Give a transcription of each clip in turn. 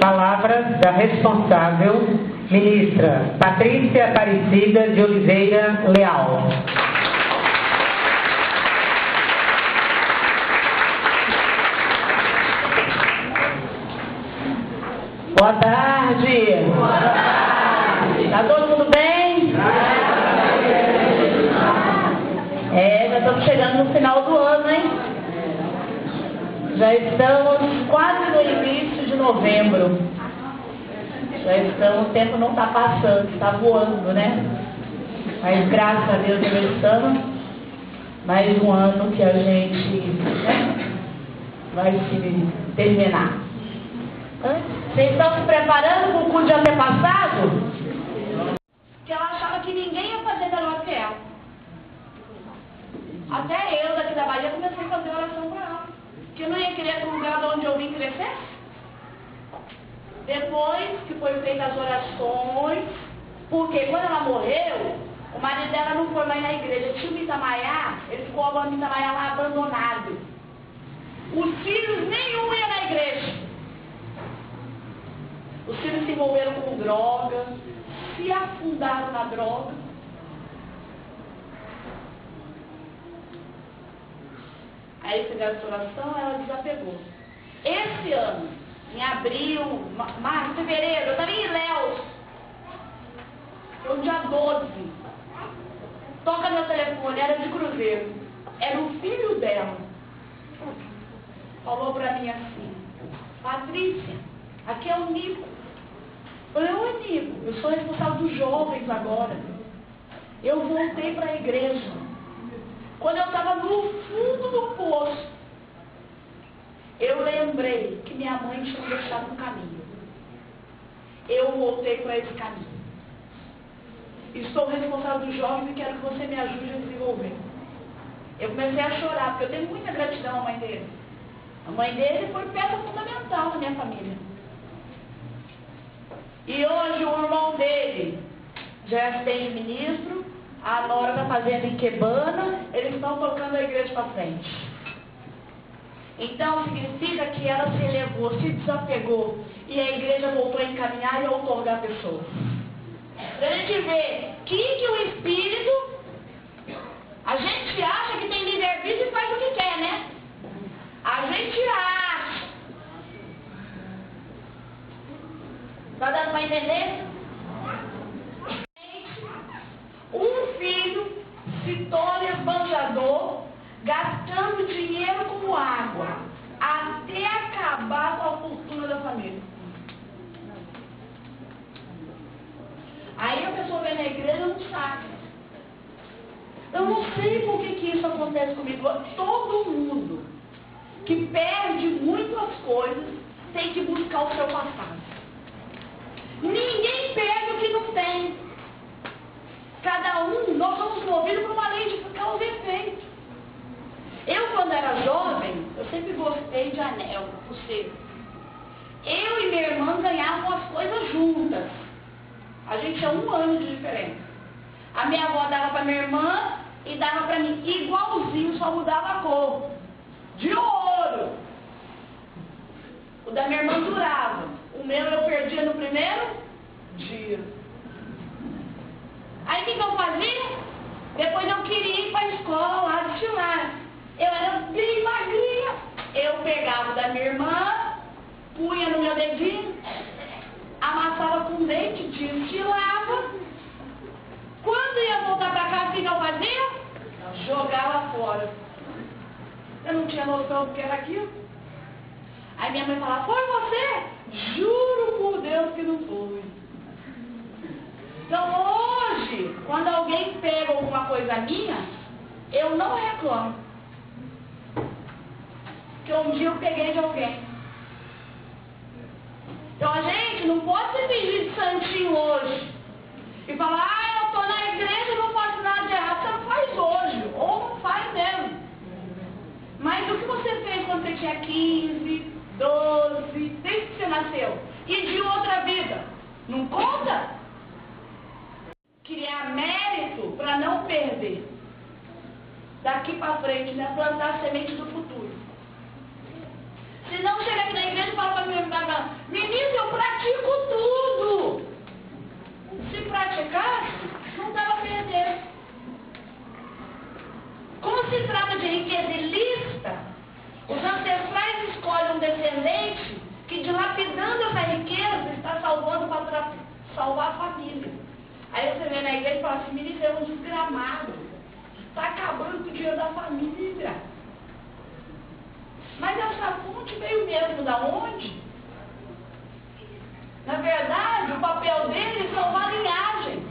Palavra da responsável, ministra Patrícia Aparecida de Oliveira Leal. Boa tarde. Boa tarde. Tá todo mundo bem? Já estamos chegando no final do ano, hein? Já estamos quase no início de novembro. O tempo não está passando, está voando, né? Mas graças a Deus já estamos. Mais um ano que a gente vai se terminar. Vocês estão se preparando para o curso de antepassado? Que ela achava que ninguém ia fazer melhor que ela. Até eu, daqui da Bahia, comecei a fazer oração para ela. Que eu não ia querer um lugar de onde eu vim crescer. Depois que foi feitas as orações, porque quando ela morreu, o marido dela não foi mais na igreja. Tinha o Itamaiá, ele ficou no Itamaiá lá abandonado. Os filhos nenhum ia na igreja. Os filhos se envolveram com droga, se afundaram na droga. Aí fizeram essa oração, ela desapegou. Esse ano, em abril, março, fevereiro, eu estava em Ilhéus. Foi o dia 12. Toca meu telefone, era de Cruzeiro. Era o filho dela. Falou pra mim assim: Patrícia, aqui é o Nico. Eu falei: oi, Nico, eu sou responsável dos jovens agora. Eu voltei para a igreja. Quando eu estava no fundo do poço, eu lembrei que minha mãe tinha deixado um caminho. Eu voltei para esse caminho. Estou responsável dos jovens e quero que você me ajude a desenvolver. Eu comecei a chorar, porque eu tenho muita gratidão à mãe dele. A mãe dele foi peça fundamental na minha família. E hoje o irmão dele já é assistente ministro, a nora está fazendo em Quebana, eles estão tocando a igreja para frente. Então significa que ela se elevou, se desapegou, e a igreja voltou a encaminhar e a outorgar pessoas. Para a gente ver que o Espírito, a gente acha que tem livre-arbítrio e faz o que quer, né? A gente acha. Está dando para entender? Um filho se torna esbanjador, gastando dinheiro como água, até acabar com a fortuna da família. Aí a pessoa vem na igreja e não sabe. Eu não sei por que isso acontece comigo. Todo mundo que perde muitas coisas tem que buscar o seu passado. Ninguém perde o que não tem. Cada um, nós somos movidos por uma lei de causa e efeito. Eu, quando era jovem, eu sempre gostei de anel, pulseira. Eu e minha irmã ganhávamos as coisas juntas. A gente tinha 1 ano de diferença. A minha avó dava para minha irmã e dava para mim igualzinho, só mudava a cor. De ouro. O da minha irmã durava. O meu eu perdia no primeiro dia. Aí o que eu fazia? Depois eu queria ir para a escola lá de tilar. Eu era bem magrinha. Eu pegava da minha irmã, punha no meu dedinho, amassava com leite, destilava. Quando ia voltar para casa, o que eu fazia? Jogava fora. Eu não tinha noção do que era aquilo. Aí minha mãe falava: foi você? Juro por Deus que não foi. Então hoje, quando alguém pega alguma coisa minha, eu não reclamo. Porque um dia eu peguei de alguém. Então a gente não pode se fingir de santinho hoje e falar: eu estou na igreja e não faço nada de errado. Você não faz hoje, ou não faz mesmo. Mas o que você fez quando você tinha 15, 12, desde que você nasceu? E de outra vida? Não conta? Criar mérito para não perder. Daqui para frente, né? Plantar a semente do futuro. Se não, chega aqui na igreja e fala para mim: ministro, eu salvar a família. Aí você vê na igreja e fala assim, menino, é um desgramado. Está acabando com o dinheiro da família. Mas essa fonte veio mesmo da onde? Na verdade, o papel dele é salvar a linhagem.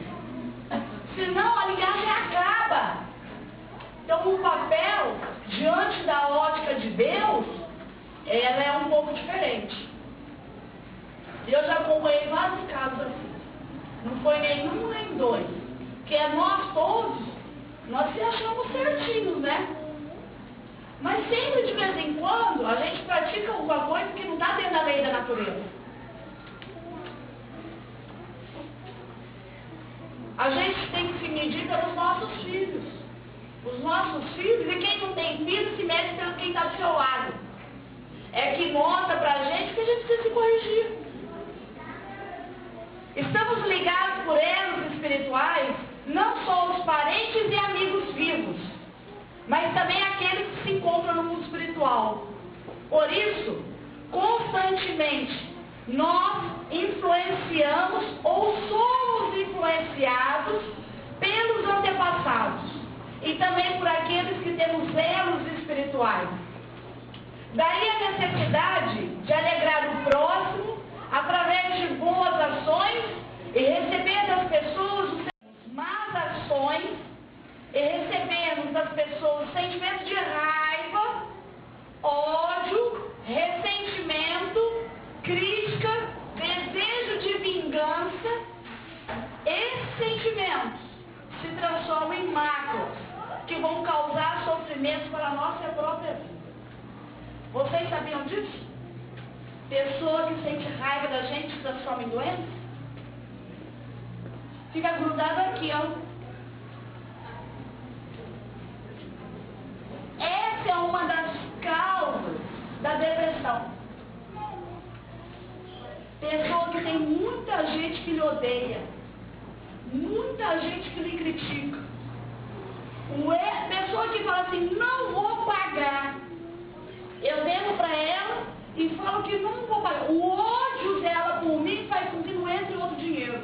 Senão a linhagem acaba. Então o papel, diante da ótica de Deus, ela é um pouco diferente. Eu já acompanhei vários casos assim. Não foi nenhum nem dois. Porque nós todos, nós se achamos certinhos, né? Mas sempre de vez em quando a gente pratica alguma coisa que não está dentro da lei da natureza. A gente tem que se medir pelos nossos filhos. Os nossos filhos, e quem não tem filho se mede pelo quem está do seu lado. É que mostra pra gente que a gente precisa se corrigir. Estamos ligados por elos espirituais, não só os parentes e amigos vivos, mas também aqueles que se encontram no mundo espiritual. Por isso, constantemente, nós influenciamos ou somos influenciados pelos antepassados e também por aqueles que temos elos espirituais. Daí a necessidade de alegrar o próximo através de boas ações e receber das pessoas más ações e recebermos das pessoas sentimento de raiva, ódio, ressentimento, crítica, desejo de vingança. Esses sentimentos se transformam em mágoas que vão causar sofrimentos para a nossa própria vida. Vocês sabiam disso? Pessoa que sente raiva da gente se transforma em doença? Fica grudado aqui, ó. Essa é uma das causas da depressão. Pessoa que tem muita gente que lhe odeia, muita gente que lhe critica. Pessoa que fala assim, não vou pagar. Eu devo para ela e falo que não vou pagar. O ódio dela por mim faz com que não entre outro dinheiro.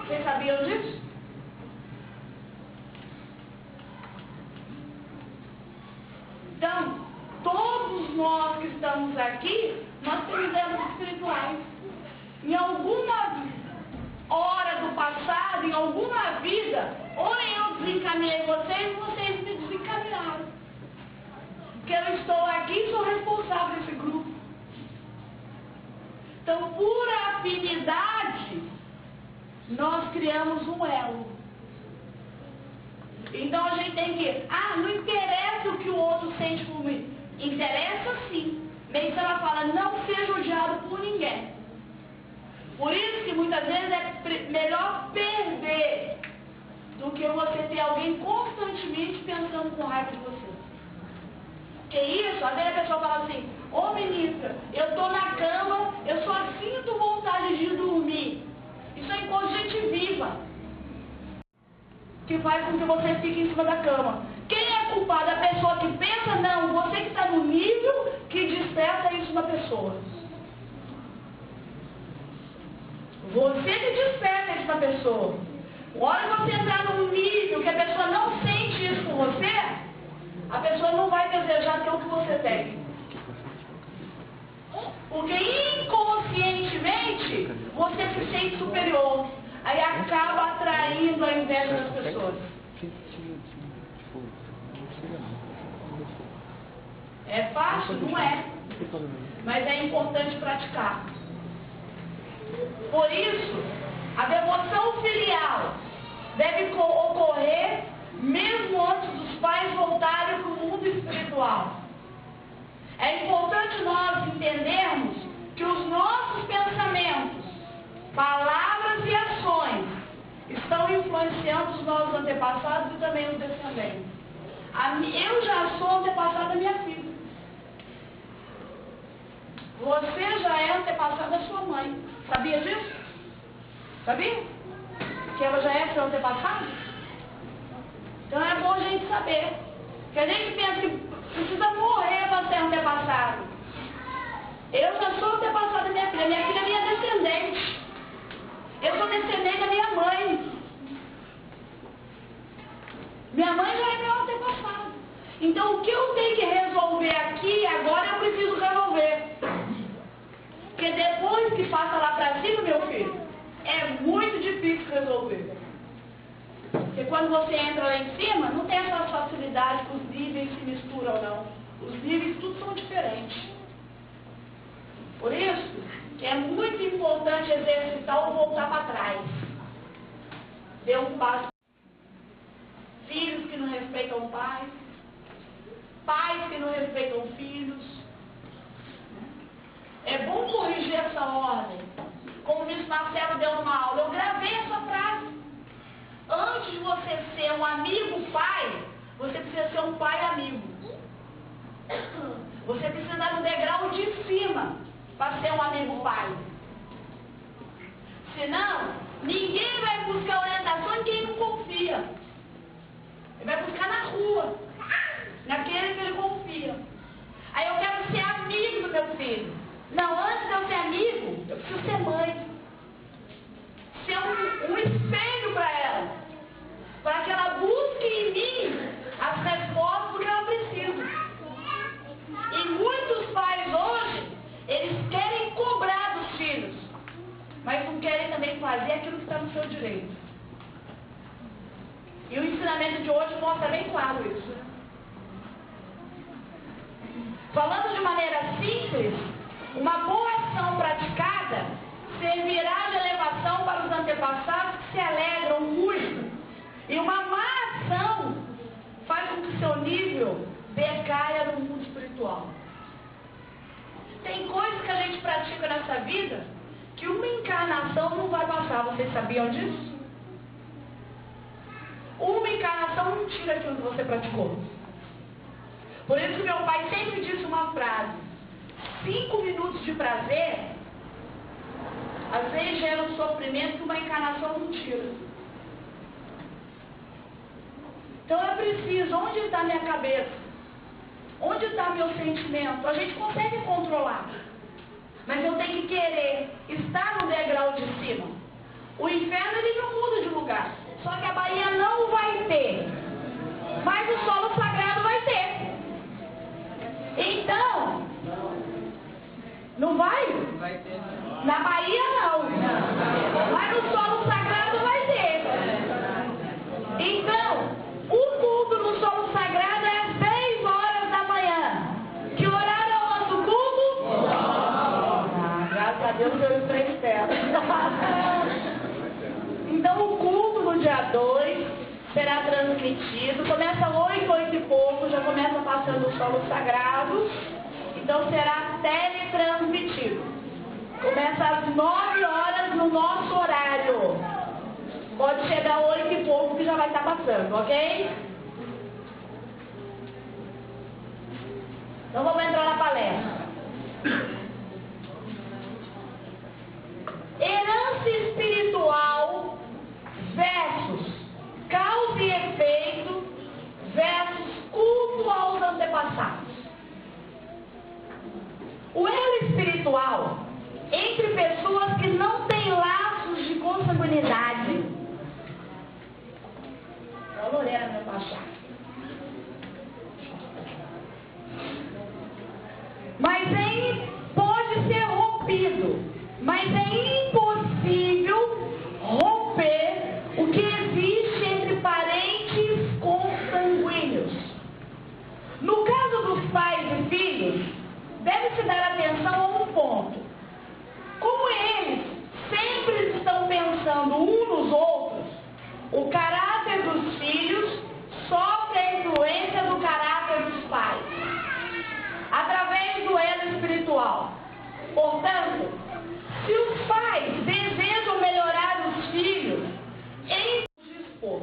Vocês sabiam disso? Então, todos nós que estamos aqui, nós temos elos espirituais. Em alguma hora do passado, em alguma vida, ou eu desencaminhei vocês, vocês me desencaminharam. Porque eu estou aqui e sou responsável desse grupo. Então, por afinidade, nós criamos um elo. Então a gente tem que, não interessa o que o outro sente por mim. Interessa sim. Mas ela fala, não seja odiado por ninguém. Por isso que muitas vezes é melhor perder do que você ter alguém constantemente pensando com raiva de você. Que isso, às vezes a pessoa fala assim, ô ministra, eu estou na cama, eu só sinto vontade de dormir. Isso é enquanto gente viva. Que faz com que você fique em cima da cama. Quem é culpado? A pessoa que pensa? Não, você que está no nível que desperta isso na pessoa. Você que desperta isso na pessoa. A hora que você entrar num nível que a pessoa não sente isso com você, a pessoa não vai desejar ter o que você tem. Porque inconscientemente você se sente superior. Aí acaba atraindo a inveja das pessoas. É fácil? Não é. Mas é importante praticar. Por isso, a devoção filial deve ocorrer mesmo antes dos pais voltarem para o mundo espiritual. É importante nós entendermos que os nossos pensamentos, palavras e ações estão influenciando os nossos antepassados e também os descendentes. Eu já sou antepassada da minha filha. Você já é antepassada da sua mãe. Sabia disso? Sabia? Que ela já é seu antepassada? Então é bom a gente saber. Que a gente pensa que precisa morrer para ser antepassado. Eu já sou antepassada da minha filha. Minha filha é minha descendente. Eu sou descendente mãe já é meu antepassado. Então o que eu tenho que resolver aqui, agora eu preciso resolver. Porque depois que passa lá para cima, meu filho, é muito difícil resolver. Porque quando você entra lá em cima, não tem essa facilidade que os níveis se misturam, não. Os níveis tudo são diferentes. Por isso, que é muito importante exercitar ou voltar para trás. Dê um passo. Filhos que não respeitam pais. Pais que não respeitam filhos. É bom corrigir essa ordem. Como o Miss Marcelo deu numa aula, eu gravei essa frase. Antes de você ser um amigo pai, você precisa ser um pai amigo. Você precisa dar no degrau de cima para ser um amigo pai. Senão, ninguém vai buscar orientação em quem não confia. Ele vai buscar na rua, naquele que ele confia. Aí eu quero ser amigo do meu filho. Não, antes de eu ser amigo, eu preciso ser mãe. Ser um espelho para ela. Para que ela busque em mim as respostas do que ela precisa. E muitos pais hoje, eles querem cobrar dos filhos, mas não querem também fazer aquilo que está no seu direito. E o ensinamento de hoje mostra bem claro isso. Falando de maneira simples, uma boa ação praticada servirá de elevação para os antepassados que se alegram muito. E uma má ação faz com que seu nível decaia no mundo espiritual. Tem coisas que a gente pratica nessa vida que uma encarnação não vai passar. Vocês sabiam disso? Uma encarnação não tira aquilo que você praticou. Por isso que meu pai sempre disse uma frase: 5 minutos de prazer às vezes gera um sofrimento que uma encarnação não tira. Então é preciso, onde está minha cabeça? Onde está meu sentimento? A gente consegue controlar, mas eu tenho que querer estar no degrau de cima. O inferno ele não muda de lugar, só que a Bahia não vai ter, mas o solo sagrado vai ter. Então, não vai? Na Bahia não, mas no solo sagrado vai ter. Então, o culto no solo sagrado é às 10 horas da manhã. Que horário é o nosso culto? Graças a Deus eu estou esperto. Então o culto no dia 2 será transmitido. Começa 8 e pouco, já começa passando o solo sagrado. Então será teletransmitido. Começa às 9 horas no nosso horário. Pode chegar 8 e pouco que já vai estar passando, ok? Então vamos entrar na palestra. Herança espiritual versus causa e efeito versus culto aos antepassados. O elo espiritual entre pessoas que não têm laços de consanguinidade. A Lorena vai baixar. Mas pode ser rompido, mas é impossível romper o que existe entre parentes consanguíneos. No caso dos pais e filhos, deve-se dar atenção a um ponto. Como eles sempre estão pensando uns nos outros, o caráter dos filhos sofre a influência do caráter dos pais, através do elo espiritual. Portanto, se os pais desejam melhorar os filhos em dispor,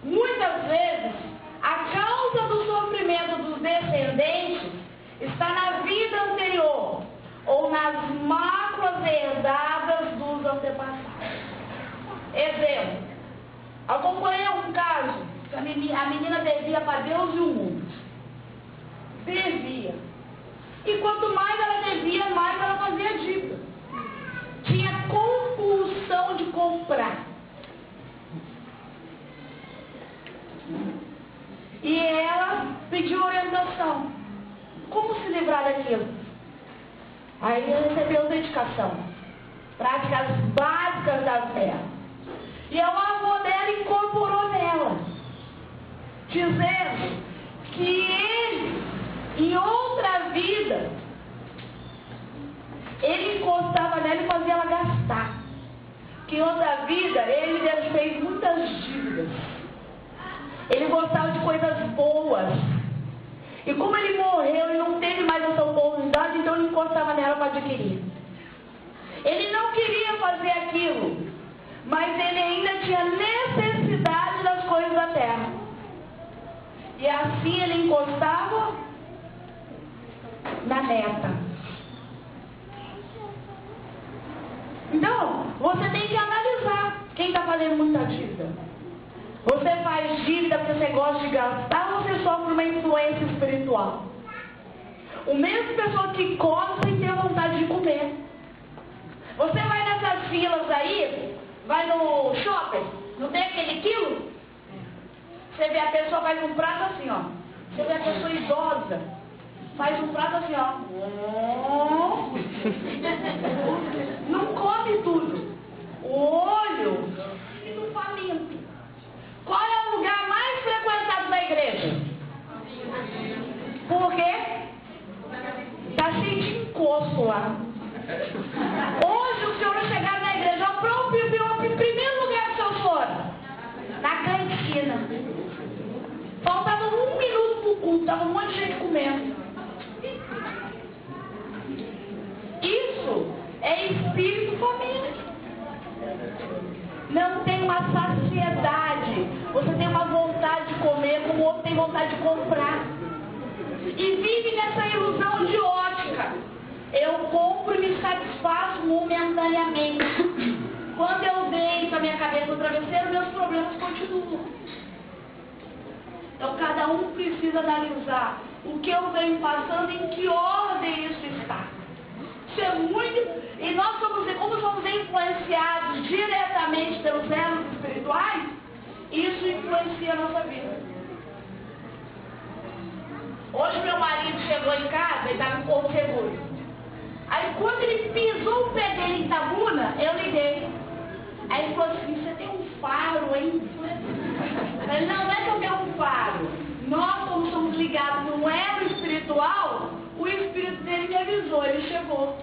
muitas vezes a causa do sofrimento dos descendentes está na vida anterior ou nas máculas herdadas dos antepassados. Exemplo, acompanhei um caso que a menina devia para Deus e o mundo. Devia. E quanto mais ela devia, mais ela fazia dívida. Tinha compulsão de comprar. dedicação. Como se livrar daquilo? Aí ele recebeu dedicação. Práticas básicas da fé. E o avô dela incorporou nela. Dizendo que ele, em outra vida, ele encostava nela e fazia ela gastar. Que em outra vida, ele fez muitas dívidas. Ele gostava de coisas boas. E como ele morreu e não teve mais essa oportunidade, então ele encostava nela para adquirir. Ele não queria fazer aquilo, mas ele ainda tinha necessidade das coisas da terra. E assim ele encostava na neta. Então, você tem que analisar quem está fazendo muita dívida. Você faz dívida porque você gosta de gastar ou você sofre uma influência espiritual? O mesmo pessoa que come sem ter vontade de comer. Você vai nessas filas aí, vai no shopping, não tem aquele quilo? Você vê a pessoa faz um prato assim, ó. Você vê a pessoa idosa, faz um prato assim, ó. Não come tudo. O olho do faminto. Qual é o lugar mais frequentado da igreja? Por quê? Está cheio de encosto lá. Hoje o senhor chegar na igreja, o primeiro lugar que o senhor for, na cantina. Faltava 1 minuto para o culto, estava um monte de gente comendo. Isso é espírito faminto. Não tem uma saciedade. Você tem uma vontade de comer, como o outro tem vontade de comprar. E vive nessa ilusão de ótica. Eu compro e me satisfaço momentaneamente. Quando eu deito a minha cabeça no travesseiro, meus problemas continuam. Então cada um precisa analisar o que eu venho passando, em que ordem isso está. Isso é muito... E nós como somos influenciados diretamente pelos elos espirituais, isso influencia a nossa vida. Hoje meu marido chegou em casa e estava em Porto Seguro. Aí quando ele pisou o pé dele em Itabuna, eu liguei. Aí ele falou assim, você tem um faro, hein? Eu falei, não é que eu tenho um faro. Nós, como somos ligados no elo espiritual, o espírito dele me avisou, ele chegou.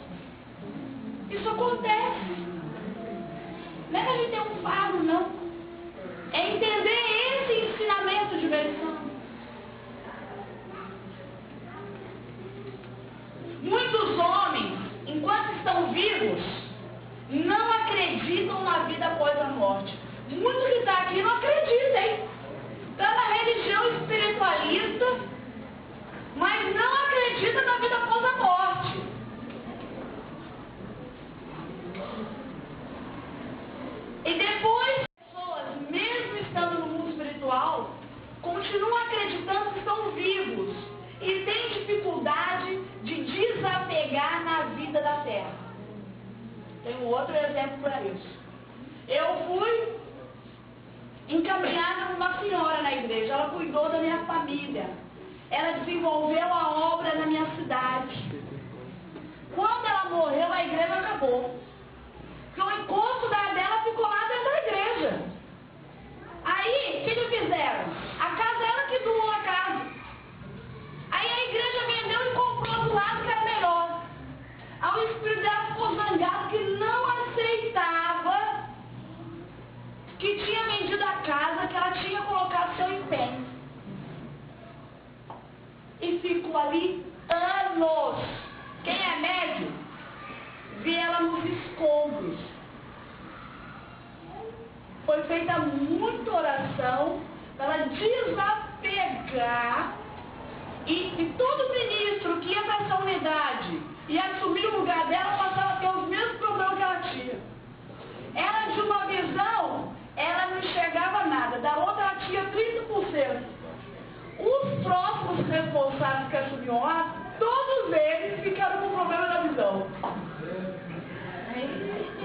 Isso acontece. Não é que a gente tem um faro, não. É entender esse ensinamento de versão. Muitos homens, enquanto estão vivos, não acreditam na vida após a morte. Muito que está aqui não acredita, hein? Está na religião espiritualista, mas não acredita na vida após a morte. E depois, pessoas, mesmo estando no mundo espiritual, continuam acreditando que estão vivos e têm dificuldade de desapegar na vida da terra. Tem um outro exemplo para isso. Eu fui encaminhada por uma senhora na igreja, ela cuidou da minha família, ela desenvolveu a obra na minha cidade. Quando ela morreu, a igreja acabou. Porque o encosto dela ficou lá dentro da igreja. Aí, o que fizeram? A casa, ela que doou a casa. Aí a igreja vendeu e comprou do lado que era melhor. Aí o espírito dela ficou zangado, que não aceitava que tinha vendido a casa, que ela tinha colocado seu empenho. E ficou ali anos. Quem é médio, vê ela nos escombros. Foi feita muita oração para ela desapegar. E todo ministro que ia para essa unidade e assumir o lugar dela passava a ter os mesmos problemas que ela tinha. Ela, de uma visão, ela não enxergava nada. Da outra, ela tinha 30%. Os próximos responsáveis que assumiam lá, todos eles ficaram com problema da visão.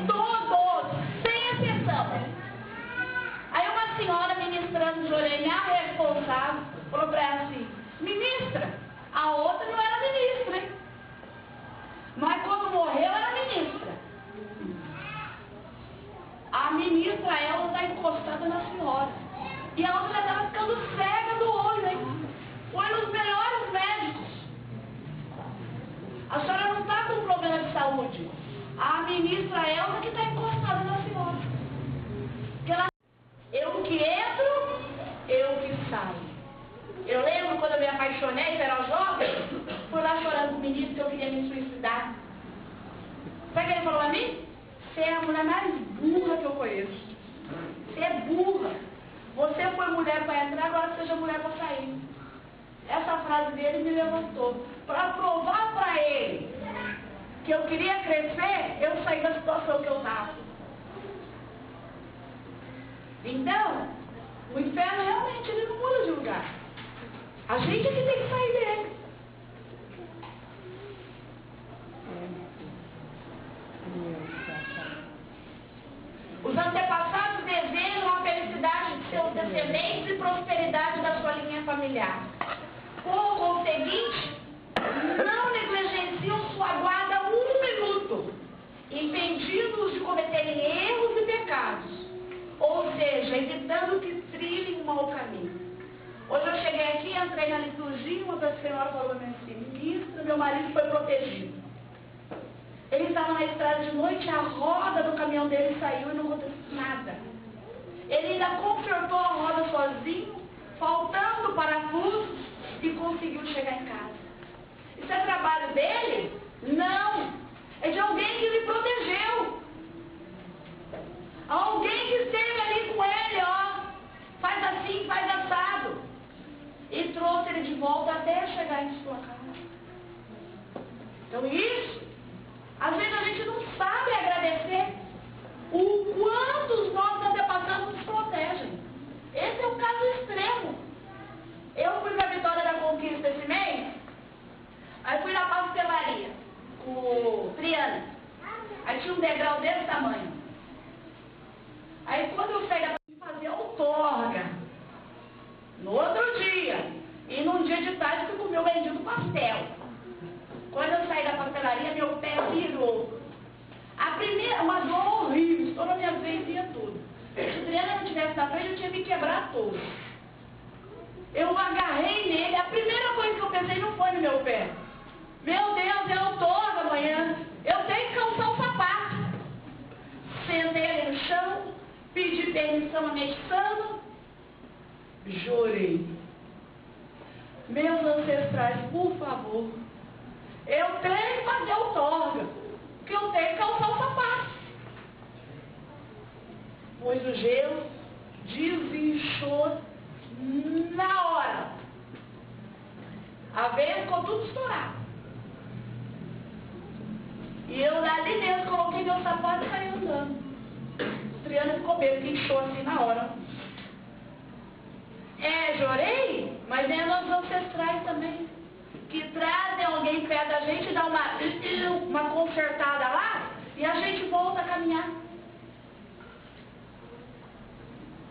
Todos, sem exceção. Aí uma senhora ministrando de orelha, a responsável, falou para ela assim, ministra, A ministra, ela está encostada na senhora. E a outra já estava ficando cega do olho, hein? Foi nos melhores médicos. A senhora não está com problema de saúde. A ministra Elza que está encostada na senhora. Eu que entro, eu que saio. Eu lembro quando eu me apaixonei, eu era jovem, fui lá chorando com o ministro que eu queria me suicidar. Sabe o que ele falou a mim? Você é a mulher mais burra que eu conheço. Você é burra. Você foi mulher para entrar, agora seja mulher para sair. Essa frase dele me levantou. Para provar para ele que eu queria crescer, eu saí da situação que eu estava. Então, o inferno realmente ele não muda de lugar. A gente é que tem que sair dele. Os antepassados desejam a felicidade de seus descendentes e prosperidade da sua linha familiar. Por conseguinte, não negligenciam sua guarda um minuto, impedindo-os de cometerem erros e pecados, ou seja, evitando que trilhem um mau caminho. Hoje eu cheguei aqui, entrei na liturgia, uma das senhoras falou assim, ministra, meu marido foi protegido. Ele estava na estrada de noite, a roda do caminhão dele saiu e não aconteceu nada. Ele ainda consertou a roda sozinho, faltando parafusos, e conseguiu chegar em casa. Isso é trabalho dele? Não. É de alguém que lhe protegeu. Alguém que esteve ali com ele, ó. Faz assim, faz assado. E trouxe ele de volta até chegar em sua casa. Então isso, às vezes a gente não sabe agradecer o quanto os nossos antepassados nos protegem. Esse é o caso extremo. Eu fui para a Vitória da Conquista esse mês, aí fui na pastelaria com o Triana. Aí tinha um degrau desse tamanho. Aí quando eu saí da fazer outorga, no outro dia, e num dia de tarde fui comer o bendito pastel. Quando eu saí da pastelaria, meu pé virou. A primeira, uma dor horrível, estourou minha veias tudo. Se o Triana não tivesse na frente, eu tinha me quebrado todo. Eu agarrei nele, a primeira coisa que eu pensei não foi no meu pé. Meu Deus, é outorga amanhã, eu tenho que calçar o sapato. Sentei ali no chão, pedi permissão à mexicana, jurei. Meus ancestrais, por favor, eu tenho que fazer outorga, porque eu tenho que calçar o sapato. Pois o gelo desinchou na hora. A veia ficou tudo estourado. E eu ali mesmo coloquei meu sapato e saí andando. O Triana ficou bem, que inchou assim na hora. Chorei, mas é nossos ancestrais também, que trazem alguém perto da gente, dá uma consertada lá, e a gente volta a caminhar.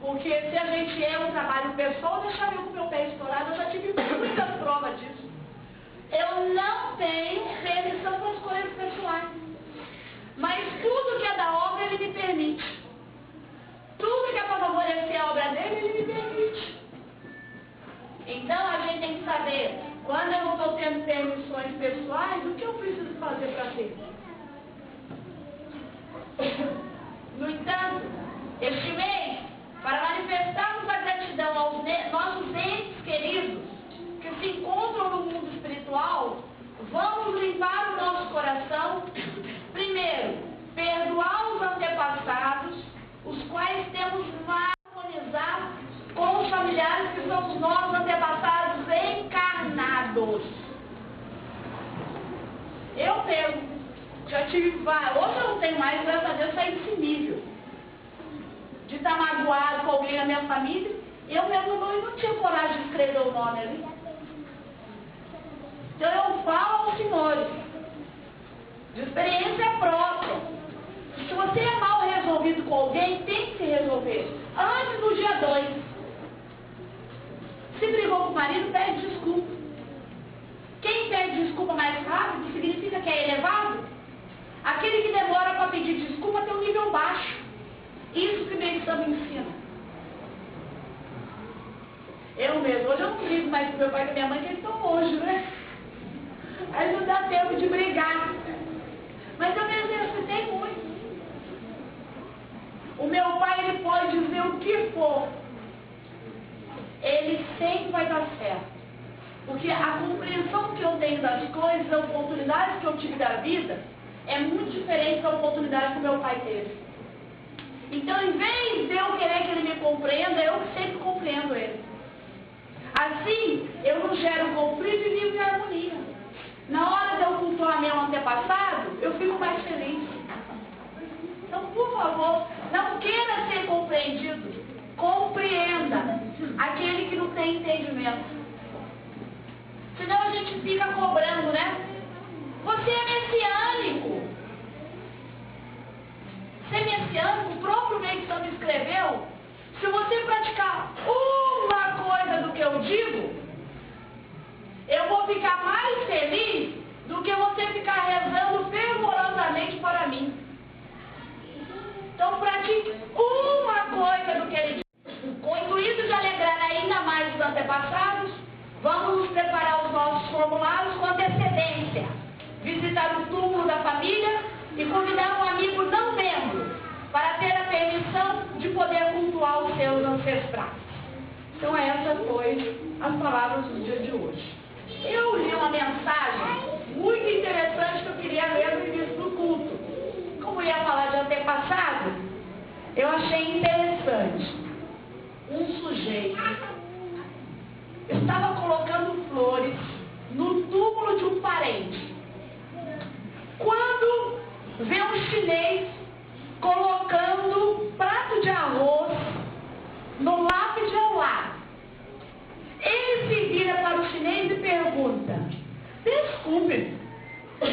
Porque se a gente um trabalho pessoal, eu deixaria com o meu pé estourado, eu já tive muitas provas disso. Eu não tenho remissão para as coisas pessoais. Mas tudo que é da obra, ele me permite. Tudo que é para favorecer a obra dele, ele me permite. Então a gente tem que saber, quando eu não estou tendo permissões pessoais, o que eu preciso fazer para ter? No entanto, este mês, para manifestarmos a gratidão aos nossos entes queridos que se encontram no mundo espiritual, vamos limpar o nosso coração. Primeiro, perdoar os antepassados, os quais temos harmonizado com os familiares que são os nossos antepassados encarnados. Eu tenho, já tive vários, hoje eu não tenho mais, graças a Deus, saí desse nível de estar magoado com alguém na minha família. Eu mesmo não tinha coragem de escrever o nome ali. Então eu falo aos senhores, de experiência própria, se você é mal resolvido com alguém, tem que se resolver antes do dia 2. Se brigou com o marido, pede desculpa. Quem pede desculpa mais rápido significa que é elevado. Aquele que demora para pedir desculpa tem um nível baixo. E cristã me ensina. Eu mesmo, hoje eu não brigo mais com meu pai e com minha mãe, que eles estão longe, né? Aí não dá tempo de brigar. Mas eu me exercitei muito. O meu pai, ele pode dizer o que for. Ele sempre vai dar certo. Porque a compreensão que eu tenho das coisas, as oportunidades que eu tive da vida, é muito diferente da oportunidade que o meu pai teve. Então, em vez de eu querer que ele me compreenda, eu sempre compreendo ele. Assim, eu não gero conflito e vivo em harmonia. Na hora de eu cultuar meu antepassado, eu fico mais feliz. Então, por favor, não queira ser compreendido. Compreenda aquele que não tem entendimento. Senão a gente fica cobrando, né? Você é messiânico. Ser messiânico, o próprio meio que me escreveu, se você praticar uma coisa do que eu digo, eu vou ficar mais feliz do que você ficar rezando fervorosamente para mim. Então pratique uma coisa do que ele diz. Com o intuito de alegrar ainda mais os antepassados, vamos nos preparar os nossos formulários com antecedência, visitar o túmulo da família e convidar um amigo não membro para ter a permissão de poder cultuar os seus ancestrais. Então essa foi as palavras do dia de hoje. Eu li uma mensagem muito interessante que eu queria ler no início do culto. Como eu ia falar de antepassado, eu achei interessante. Um sujeito estava colocando flores no túmulo de um parente. Quando vê um chinês colocando prato de arroz no lápide ao lado, ele se vira para o chinês e pergunta: desculpe,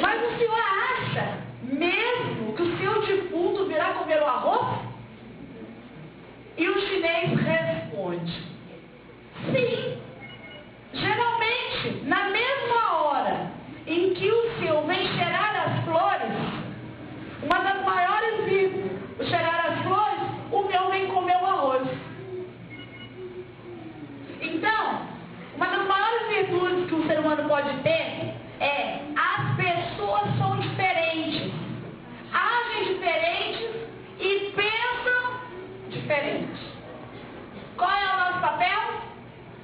mas o senhor acha mesmo que o seu defunto virá comer o arroz? E o chinês responde: sim. Geralmente, na mesma hora em que o seu vem cheirar as flores, uma das maiores virtudes, cheirar as flores, o meu vem comer o arroz. Então, uma das maiores virtudes que o ser humano pode ter é: as pessoas são diferentes, agem diferentes e pensam diferentes. Qual é o nosso papel?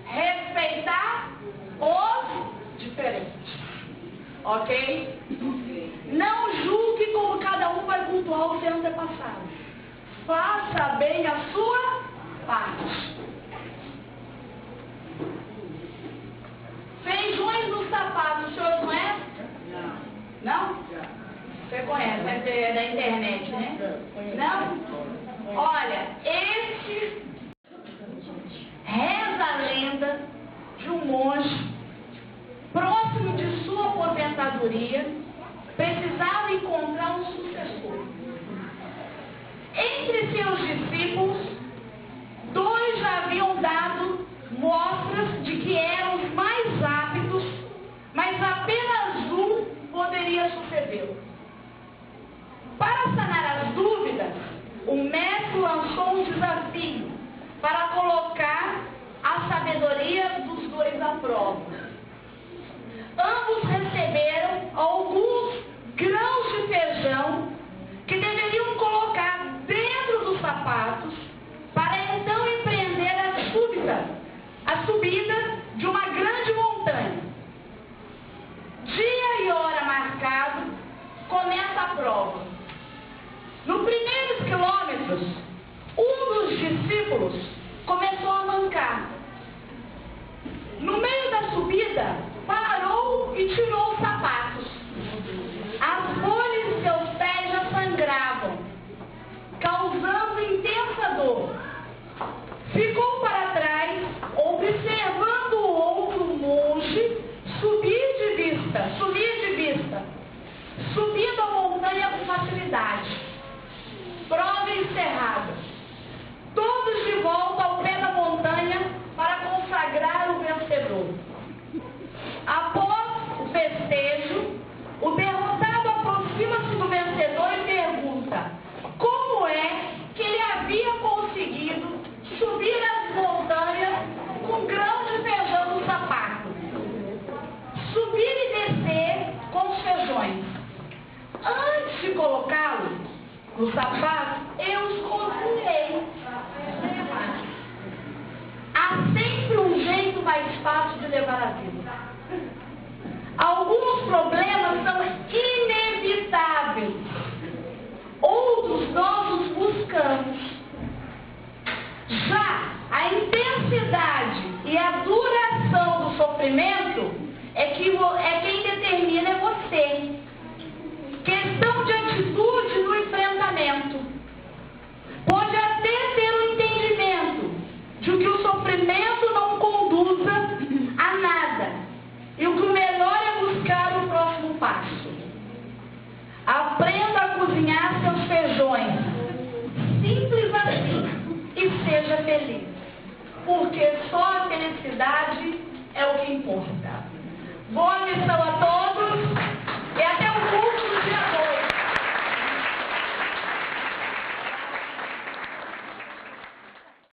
Respeitar os diferentes. Ok? Não julgue como cada um vai cultuar o seu antepassado. Faça bem a sua parte. Feijões no sapato, o senhor conhece? Não? Você conhece, mas é da internet, né? Não? Olha, reza a lenda de um monge próximo de sua aposentadoria, precisava encontrar um sucessor. Entre seus discípulos, 2 já haviam dado mostras de que eram os mais aptos, mas apenas um poderia sucedê-lo. Para sanar as dúvidas, o mestre lançou um desafio para colocar a sabedoria dos 2 à prova. Ambos receberam alguns grãos de feijão que deveriam colocar dentro dos sapatos para então empreender a subida de uma grande montanha. Dia e hora marcado, começa a prova. Nos primeiros quilômetros, um dos discípulos começou a mancar. No meio da subida, parou e tirou os sapatos. As bolhas de seus pés já sangravam, causando intensa dor. Ficou para trás, observando o outro monge subir de vista, subindo a montanha com facilidade. Prova encerrada. Todos de volta ao pé da montanha para consagrar o vencedor. Após o festejo, colocá-lo no sapato, eu escozinhei. Há sempre um jeito mais fácil de levar a vida. Alguns problemas são inevitáveis. Outros nós os buscamos. Já a intensidade e a duração do sofrimento é quem determina é você. Questão de atitude no enfrentamento. Pode até ter um entendimento de que o sofrimento não conduza a nada. E o que o melhor é buscar o próximo passo. Aprenda a cozinhar seus feijões. Simples assim. E seja feliz. Porque só a felicidade é o que importa. Boa missão a todos.